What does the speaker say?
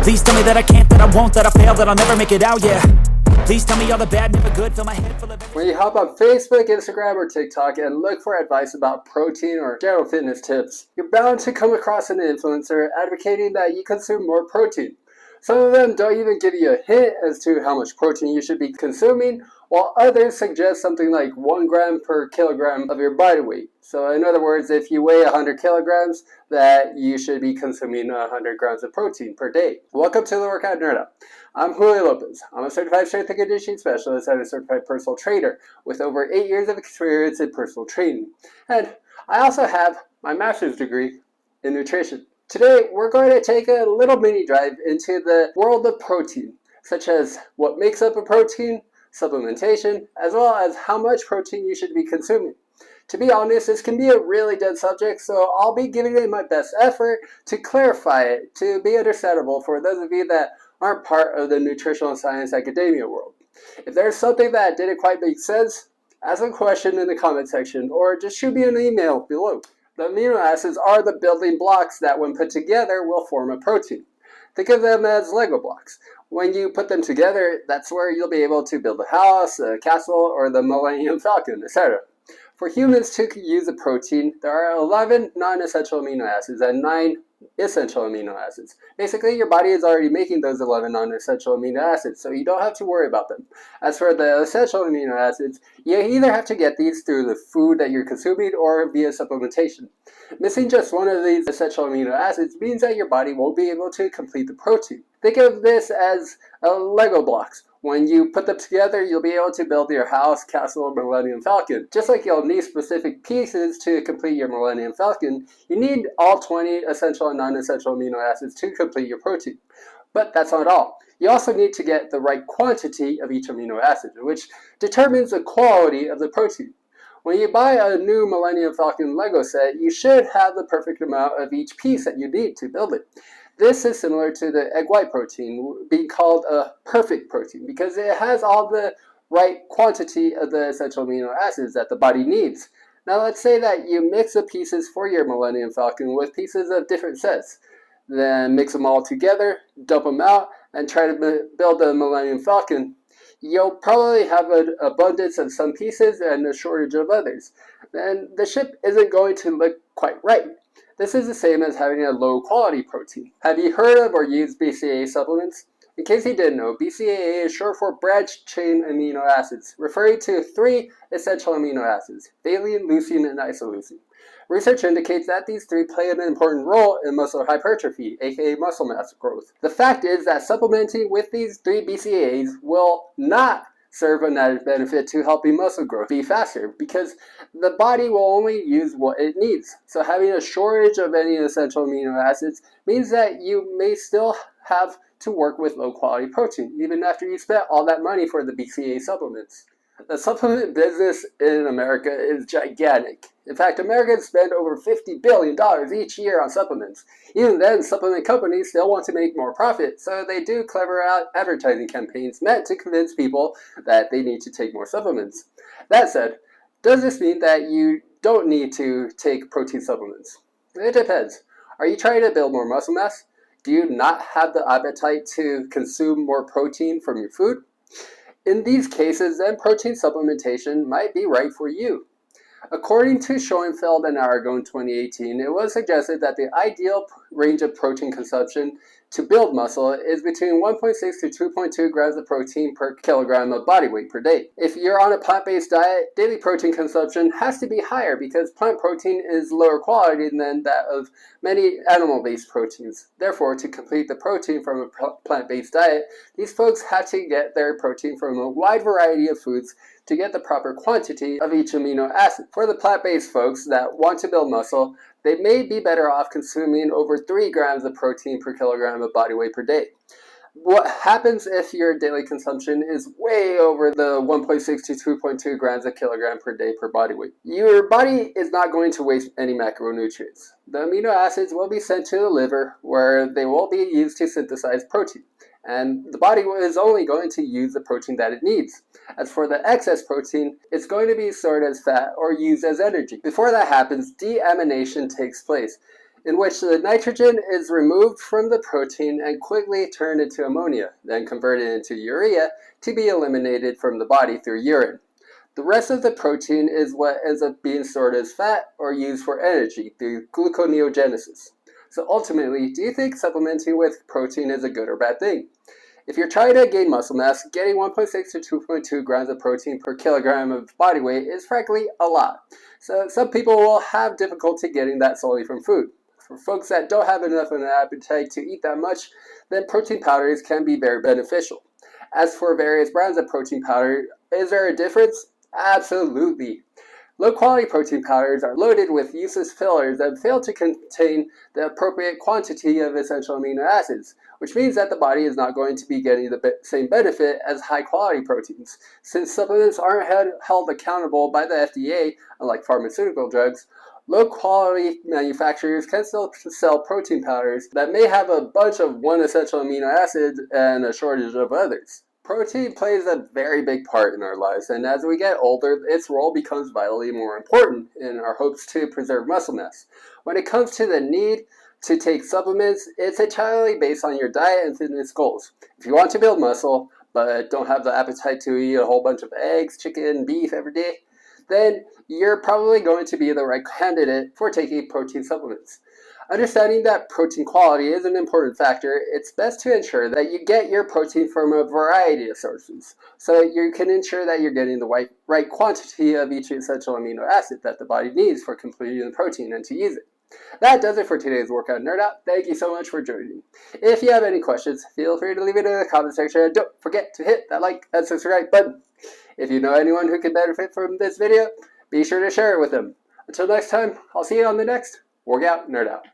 Please tell me that I can't, that I won't, that I fail, that I'll never make it out, yeah. Please tell me all the bad, never good, fill my head full of... When you hop on Facebook, Instagram, or TikTok and look for advice about protein or general fitness tips, you're bound to come across an influencer advocating that you consume more protein. Some of them don't even give you a hint as to how much protein you should be consuming, while others suggest something like 1 gram per kilogram of your body weight. So in other words, if you weigh 100 kilograms, that you should be consuming 100 grams of protein per day. Welcome to the Workout Nerd Out. I'm Julio Lopez. I'm a certified strength and conditioning specialist and a certified personal trainer with over 8 years of experience in personal training. And I also have my master's degree in nutrition. Today, we're going to take a little mini dive into the world of protein, such as what makes up a protein, supplementation, as well as how much protein you should be consuming. To be honest, this can be a really dense subject, so I'll be giving it my best effort to clarify it, to be understandable for those of you that aren't part of the nutritional science academia world. If there's something that didn't quite make sense, ask a question in the comment section or just shoot me an email below. The amino acids are the building blocks that, when put together, will form a protein. Think of them as Lego blocks. When you put them together, that's where you'll be able to build a house, a castle, or the Millennium Falcon, etc. For humans to use a protein, there are 11 non-essential amino acids and 9 essential amino acids. Basically, your body is already making those 11 non-essential amino acids, so you don't have to worry about them. As for the essential amino acids, you either have to get these through the food that you're consuming or via supplementation. Missing just one of these essential amino acids means that your body won't be able to complete the protein. Think of this as Lego blocks. When you put them together, you'll be able to build your house, castle, or Millennium Falcon. Just like you'll need specific pieces to complete your Millennium Falcon, you need all 20 essential and non-essential amino acids to complete your protein. But that's not all. You also need to get the right quantity of each amino acid, which determines the quality of the protein. When you buy a new Millennium Falcon Lego set, you should have the perfect amount of each piece that you need to build it. This is similar to the egg white protein being called a perfect protein because it has all the right quantity of the essential amino acids that the body needs. Now let's say that you mix the pieces for your Millennium Falcon with pieces of different sets. Then mix them all together, dump them out, and try to build a Millennium Falcon. You'll probably have an abundance of some pieces and a shortage of others. Then the ship isn't going to look quite right. This is the same as having a low quality protein. Have you heard of or used BCAA supplements? In case you didn't know, BCAA is short for branched chain amino acids, referring to 3 essential amino acids, valine, leucine, and isoleucine. Research indicates that these 3 play an important role in muscle hypertrophy, aka muscle mass growth. The fact is that supplementing with these 3 BCAAs will not serve an added benefit to helping muscle growth be faster because the body will only use what it needs. So having a shortage of any essential amino acids means that you may still have to work with low quality protein even after you spent all that money for the BCAA supplements. The supplement business in America is gigantic. In fact, Americans spend over $50 billion each year on supplements. Even then, supplement companies still want to make more profit, so they do clever advertising campaigns meant to convince people that they need to take more supplements. That said, does this mean that you don't need to take protein supplements? It depends. Are you trying to build more muscle mass? Do you not have the appetite to consume more protein from your food? In these cases, then protein supplementation might be right for you. According to Schoenfeld and Aragon in 2018, it was suggested that the ideal range of protein consumption to build muscle is between 1.6 to 2.2 grams of protein per kilogram of body weight per day. If you're on a plant-based diet, daily protein consumption has to be higher because plant protein is lower quality than that of many animal-based proteins. Therefore, to complete the protein from a plant-based diet, these folks have to get their protein from a wide variety of foods to get the proper quantity of each amino acid. For the plant-based folks that want to build muscle, they may be better off consuming over 3 grams of protein per kilogram of body weight per day. What happens if your daily consumption is way over the 1.6 to 2.2 grams a kilogram per day per body weight? Your body is not going to waste any macronutrients. The amino acids will be sent to the liver where they will be used to synthesize protein. And the body is only going to use the protein that it needs. As for the excess protein, it's going to be stored as fat or used as energy. Before that happens, deamination takes place. in which the nitrogen is removed from the protein and quickly turned into ammonia, then converted into urea to be eliminated from the body through urine. The rest of the protein is what ends up being stored as fat or used for energy through gluconeogenesis. So ultimately, do you think supplementing with protein is a good or bad thing? If you're trying to gain muscle mass, getting 1.6 to 2.2 grams of protein per kilogram of body weight is frankly a lot. So some people will have difficulty getting that solely from food. For folks that don't have enough of an appetite to eat that much, then protein powders can be very beneficial. As for various brands of protein powder, is there a difference? Absolutely. Low-quality protein powders are loaded with useless fillers that fail to contain the appropriate quantity of essential amino acids, which means that the body is not going to be getting the same benefit as high-quality proteins. Since supplements aren't held accountable by the FDA, unlike pharmaceutical drugs, low-quality manufacturers can still sell protein powders that may have a bunch of one essential amino acid and a shortage of others. Protein plays a very big part in our lives, and as we get older, its role becomes vitally more important in our hopes to preserve muscle mass. When it comes to the need to take supplements, it's entirely based on your diet and fitness goals. If you want to build muscle, but don't have the appetite to eat a whole bunch of eggs, chicken, beef every day, then you're probably going to be the right candidate for taking protein supplements. Understanding that protein quality is an important factor, it's best to ensure that you get your protein from a variety of sources, so you can ensure that you're getting the right quantity of each essential amino acid that the body needs for completing the protein and to use it. That does it for today's Workout Nerd Out. Thank you so much for joining me. If you have any questions, feel free to leave it in the comment section, and don't forget to hit that like and subscribe button. If you know anyone who could benefit from this video, be sure to share it with them. Until next time, I'll see you on the next Workout Nerd Out.